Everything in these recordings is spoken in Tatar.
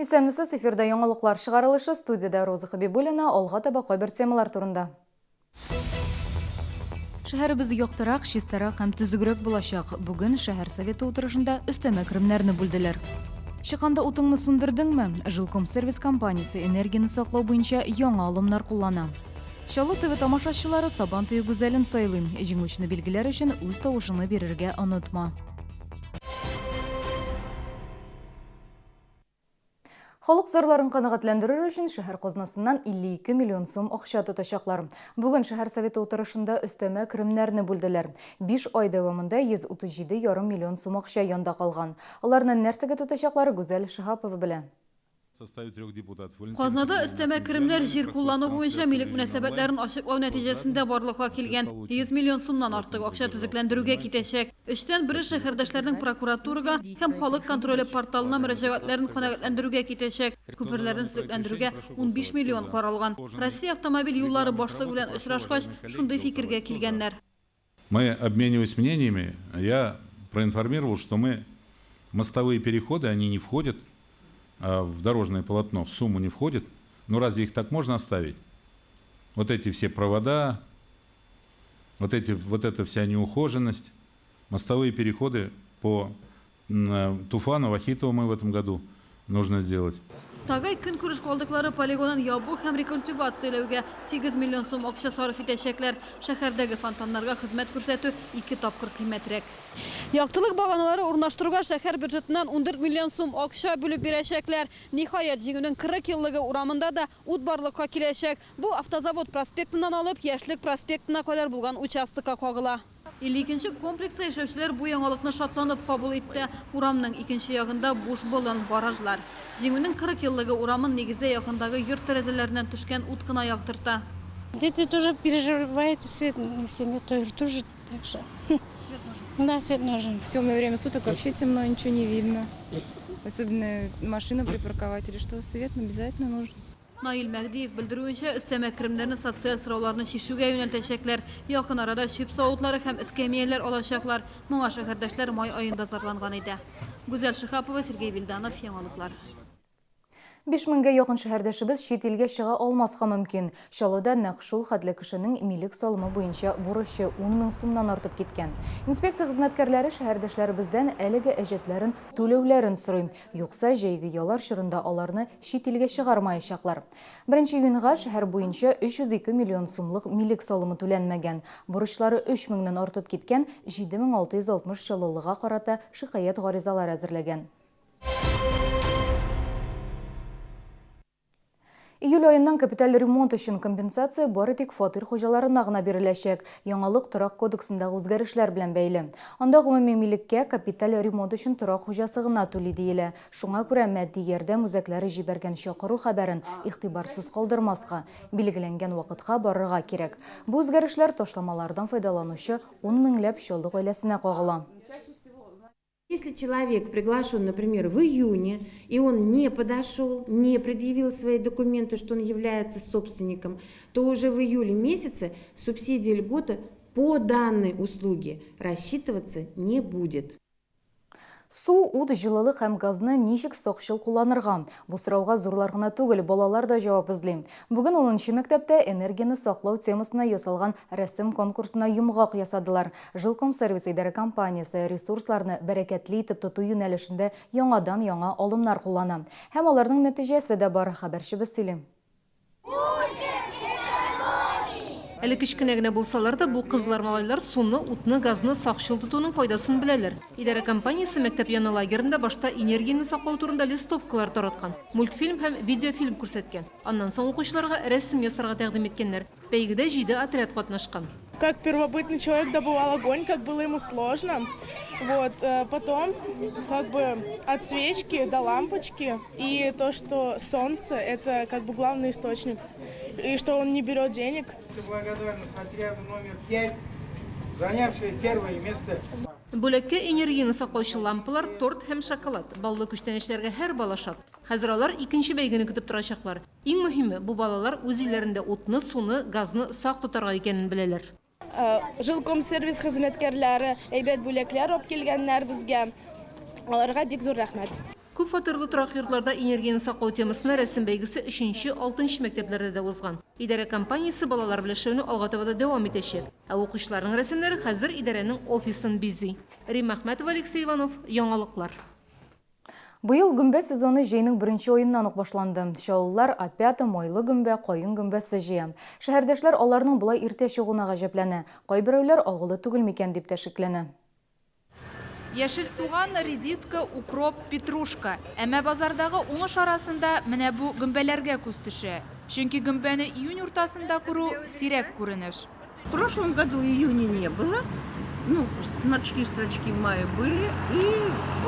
Исәнмесез, эфирда яңалыклар чыгарылышы, студияда Роза Хабибуллина, алга таба кайбер темалар турында. Шәһәребез яктырак, чистарак һәм төзегрәк булачак. Бүген шәһәр советы утырышында өстәмә керемнәрне бүлделәр. Чыкканда утыңны сундырдыңмы? Жилком сервис компаниясе энергияны саклау буенча яңа алымнар куллана. Чаллы ТВ тамашачылары Сабантуй гүзәлен сайлый. Җиңүчене билгеләр өчен үз тавышын бирергә онытма. Халык зарларын канәгатьләндерер өчен шәһәр казнасыннан 52 миллион сум акча тотачаклар. Бүген шәһәр советы утырышында өстәмә керемнәрне бүлделәр. 5 ай дәвамында 137,5 миллион сум акча янда калган. Аларны нәрсәгә тотачаклары Гүзәл Шихапова белә. Казнада өстәмә керемнәр җир куллану буенча милек мөнәсәбәтләрен ачыклау нәтиҗәсендә барлыкка килгән 100 миллион сумнан артык акча төзекләндерүгә китәчәк. Өчтән бире шәһәрдәшләрнең прокуратурага һәм халык контроле порталына мөрәҗәгатьләрен канәгатьләндерүгә китәчәк. Күперләрне төзекләндерүгә 15 миллион каралган. Россия автомобиль юллары башлыгы белән очрашкач, шундый фикергә килгәннәр. Мы обменивались мнениями. Я проинформировал, что мостовые переходы, они не входят в дорожное полотно, в сумму не входит. Ну разве их так можно оставить? Вот эти все провода, вот эта вся неухоженность, мостовые переходы по Туфану, Вахитову мы в этом году нужно сделать. Тагай көн күреш калдыклары полигонын ябу һәм рекультивацияләүгә 8 миллион сум акча сарыф итәчәкләр. Шәһәрдәге фонтаннарга хезмәт күрсәтү 2 тапкыр кыйммәтрәк. Яктылык баганалары урнаштыруга шәһәр бюджетыннан 14 миллион сум акча бүлеп бирәчәкләр. Ниһаять, җиңүнең 40 еллыгы урамында да ут барлыкка киләчәк. Бу автозавод проспектыннан алып Яшьлек проспектына кадәр булган участокка кагыла. 52-нче комплекста яшәүчеләр бу яңалыкны шатланып кабул итте. Урамның икенче ягында буш болын гаражлар. Җиңүнең 40 еллыгы урамын нигездә якындагы йорт тәрәзәләреннән төшкән ут кына яктырта. Дети тоже переживают, свет, если нет, то тоже так же. Свет нужен. Да, свет нужен. В темное время суток вообще темно, ничего не видно. Особенно машину припарковать или что, свет обязательно нужен. Наил Мәгдиев белдерүенчә, өстәмә керемнәрне социаль сорауларны чишүгә юнәлтәчәкләр. Якын арада чүп савытлары һәм эскәмияләр алачаклар. Моңа шәһәрдәшләр май аенда зарланган иде. Гүзәл Шихапова, Сергей Вильданов, яңалыклар. 5000-гә якын шәһәрдәшебез чит илгә чыга алмаска мөмкин. Чаллыда нәкъ шул хәтле кешенең милек салымы буенча бурычы 10 000 сумнан артып киткән. Инспекция хезмәткәрләре шәһәрдәшләребездән әлеге әҗәтләрен түләүләрен сорый. Юкса җәйге ялар чорында аларны чит илгә чыгармаячаклар. 1 июньга шәһәр буенча 302 миллион сумлык милек салымы түләнмәгән. Бурычлары 3000-нан артып киткән 7660 чаллылыга карата шикаят гаризалары әзерләгән. Июль айыннан капиталь ремонт өчен компенсация бары тик фатир хуҗаларына гына биреләчәк. Яңалык торак кодексындагы үзгәрешләр белән бәйле. Анда гомуми милеккә капиталь ремонт өчен торак хуҗасы гына түли диелә. Шуңа күрә матди ярдәм үзәкләре җибәргән чакыру хәбәрен игътибарсыз калдырмаска, билгеләнгән вакытка барырга кирәк. Бу үзгәрешләр ташламалардан файдаланучы 10 меңләп чаллы гаиләсенә кагыла. Если человек приглашен, например, в июне, и он не подошел, не предъявил свои документы, что он является собственником, то уже в июле месяце субсидия льготы по данной услуге рассчитываться не будет. Су, ут, җылылык һәм газны ничек сакчыл кулланырга? Бу сорауга зурлар гына түгел, балалар да җавап эзли. Бүген 10нчы мәктәптә энергияны саклау темасына ясалган рәсем конкурсына йомгак ясадылар. Жилком сервис идарә компаниясе ресурсларны бәрәкәтле итеп тоту юнәлешендә яңа алымнар куллана. Һәм аларның нәтиҗәсе дә бар, хәбәрчебез сөйли. Әле кичкенә генә булсалар да, бу кызлар малайлар суны, утны, газны сакчыл тотуның файдасын беләләр. Идарә компаниясе мәктәп яны лагерында башта энергияны саклау турында листовкалар тараткан, мультфильм һәм видеофильм күрсәткән. Аннан соң укучыларга рәсем ясарга тәкъдим иткәннәр. Бәйгедә 7 отряд катнашкан. Как первобытный человек добывал огонь, как было ему сложно. Вот, потом как бы от свечки до лампочки. И то, что солнце, это как бы главный источник. И что он не берет денег. Благодарность отряду номер 5, занявший первое место. Бүләккә энергияны саклаучы лампалар, торт һәм шоколад. Баллы күчтәнешләргә һәр бала шат. Хәзер алар икенче бәйгене көтеп торачаклар. Иң мөһиме, бу балалар үз илләрендә утны, суны, газны сак тотарга икәнен беләләр. Жилком сервис хезмәткәрләре әйбәт бүләкләр алып килгәннәр безгә. Аларга бик зур рәхмәт. Күп фатирлы торак йортларда энергияны саклау темасына рәсем бәйгесе 3-6 мәктәпләрдә дә узган. Идарә компаниясе балалар белешүне алга таба да дәвам итәчәк. Ә укучыларның рәсемнәре хәзер идарәнең офисын бизи. Рим Әхмәтова, Алексей Иванов, Яңалыклар. Быйыл гөмбә сезоны җәйнең беренче аеннан ук башланды. Чаллылар апята, майлы гөмбә, кайын гөмбәсе җыя. Шәһәрдәшләр аларның булай иртә чыгуына гаҗәпләнә. Кайберәүләр агылы түгел микән дип тә шикләнә. Яшел суган, редиска, укроп, петрушка. Әмә базардагы уңыш арасында менә бу гөмбәләргә күз төшә. Чөнки гөмбәне июнь уртасында күрү сирәк күренеш. В прошлом году июня не было. Ну, сморчки-строчки в мае были. И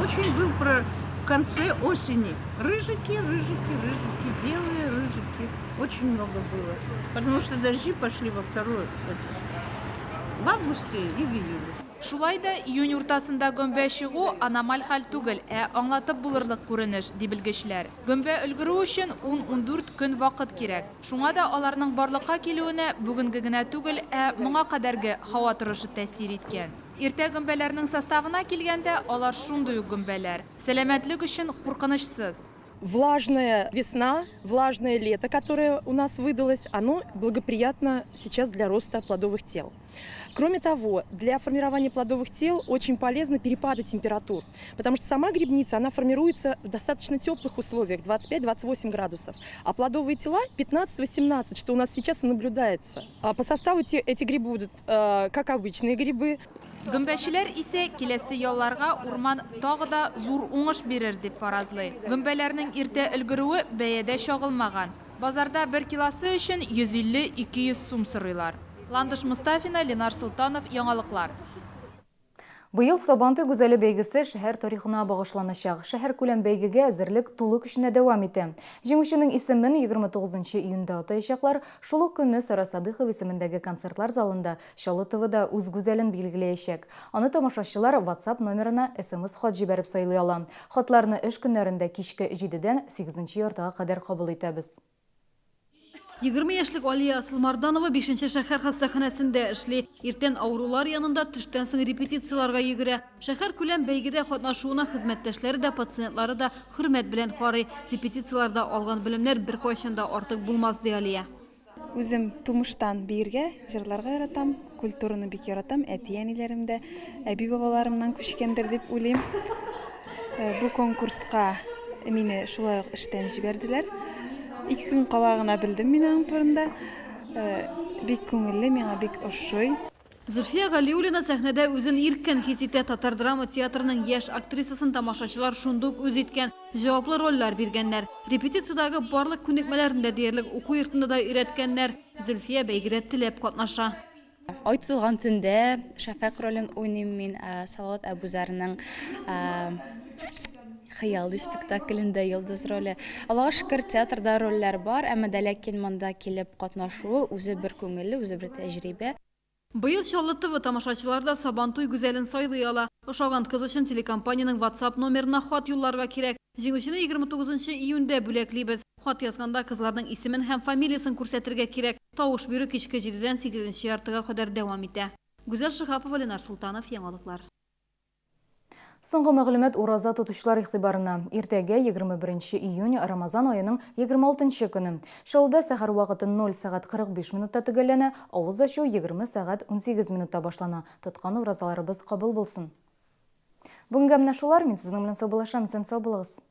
очень был в конце осени. Рыжики, белые рыжики. Очень много было. Потому что дожди пошли в августе и в июле. Шулай да июнь уртасында гөмбә чыгу аномаль хәл түгел, аңлатып булырлык күренеш, ди белгечләр. Гөмбә өлгерү өчен 10-14 көн вакыт кирәк. Шуңа да аларның барлыкка килүенә бүгенге генә түгел, моңа кадәрге һава торышы тәэсир иткән. Иртә гөмбәләрнең составына килгәндә, алар шундый ук гөмбәләр. Сәламәтлек өчен куркынычсыз. Влажная весна, влажное лето, которое у нас выдалось, оно благоприятно сейчас для роста плодовых тел. Кроме того, для формирования плодовых тел очень полезны перепады температур, потому что сама грибница, она формируется в достаточно теплых условиях, 25-28 градусов, а плодовые тела 15-18, что у нас сейчас и наблюдается. По составу эти грибы будут как обычные грибы. Гөмбәчеләр исә киләсе ялларга урман тагы да зур уңыш бирер дип фаразлый. Гөмбәләрнең иртә өлгерүе бәядә чагылмаган. Базарда 1 килосы өчен 150-200 сум сорыйлар. Ландыш Мустафина, Ленар Султанов, Яңалыклар. Быйыл Сабанты гүзәле бәйгесе шәһәр тарихына багышланачак. Шәһәр күләм бәйгегә әзерлек тулы көченә дәвам итә. Җиңүченең исемен 29 июньдә атаячаклар. Шул ук көнне Сара Садыйхов исемендәге концертлар залында Чаллы ТВда үз гүзәлен билгеләячәк. Аны тамашачылар WhatsApp номерына SMS-хат җибәреп сайлый ала. Хатларны эш көннәрендә кичке 7-дән 8 яртыга кадәр кабул итәбез. 20 яшьлек Алия Асылмарданова 5-нче шәһәр хастаханәсендә эшли. Иртән авырулар янында төштән соң репетицияларга йөгерә. Шәһәр күләм бәйгедә катнашуына хезмәттәшләре дә, пациентлары да хөрмәт белән карый. Репетицияларда алган белемнәр беркайчан да артык булмас ди Алия. Үзем тумыштан биргә, җырларга яратам, культураны бик яратам, әти-әниләремдә, әби-бабаларымнан күчкәндер дип уйлыйм. Бу конкурска мине шулай ук эштән җибәрделәр. 2 көн калагына белдем мин аның турында. Бик күңелле, миңа бик ошый. Зульфия Галиуллина сәхнәдә үзен иркен хис итә. Татар драма театрының яшь актрисасын тамашачылар шундук үз иткән, җаваплы рольләр биргәннәр. Репетициядагы барлык күнекмәләрендә диярлек уку йортында да өйрәткәннәр. Зульфия бәйгедә теләп катнаша. Ай тотылган төндә шәфәк ролен уйныйм мин Салават Әбүзәрнең Хыялы спектаклендә йолдыз роле. Аллаһка шөкер, театрда рольләр бар, әмма дә ләкин монда килеп катнашуы үзе бер күңелле, үзе бер тәҗрибә. Быйыл Чаллы ТВ тамашачыларда Сабантуй гүзәлен сайлый ала. Ошаган кыз өчен телекомпаниянең WhatsApp номерына хат юлларга кирәк. Җиңүчене 29 июньдә бүләклибез. Хат язганда кызларның исемен һәм фамилиясын күрсәтергә кирәк. Тавыш бирү кичке 7-дән 8 яртыга кадәр дәвам итә. Гүзәл Шихапова, Ленар Султанов, Яңалыклар. Соңгы мәгълүмат ураза тотучылар игътибарына. Иртәгә 21 июнь Рамазан аеның 26 көне. Чаллыда сәхәр вакыты 0 сәгать 45 минутта төгәлләнә, авыз ачу 20 сәгать 18 минутта башлана. Тоткан уразаларыбыз кабул булсын. Бүгенге менә шулар, мин сезнең белән саубуллашам, сез сау булыгыз.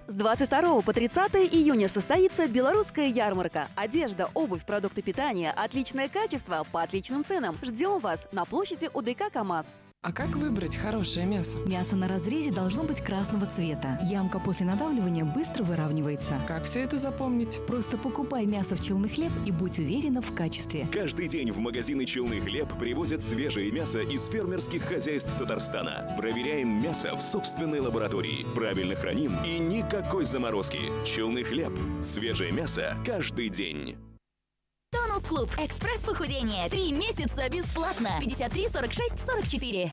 С 22 по 30 июня состоится белорусская ярмарка. Одежда, обувь, продукты питания, отличное качество по отличным ценам. Ждем вас на площади УДК КамАЗ. А как выбрать хорошее мясо? Мясо на разрезе должно быть красного цвета. Ямка после надавливания быстро выравнивается. Как все это запомнить? Просто покупай мясо в Челны Хлеб и будь уверена в качестве. Каждый день в магазины Челны Хлеб привозят свежее мясо из фермерских хозяйств Татарстана. Проверяем мясо в собственной лаборатории. Правильно храним и никакой заморозки. Челны Хлеб. Свежее мясо каждый день. Тонус Клуб. Экспресс похудения. 3 месяца бесплатно. 53 46 44.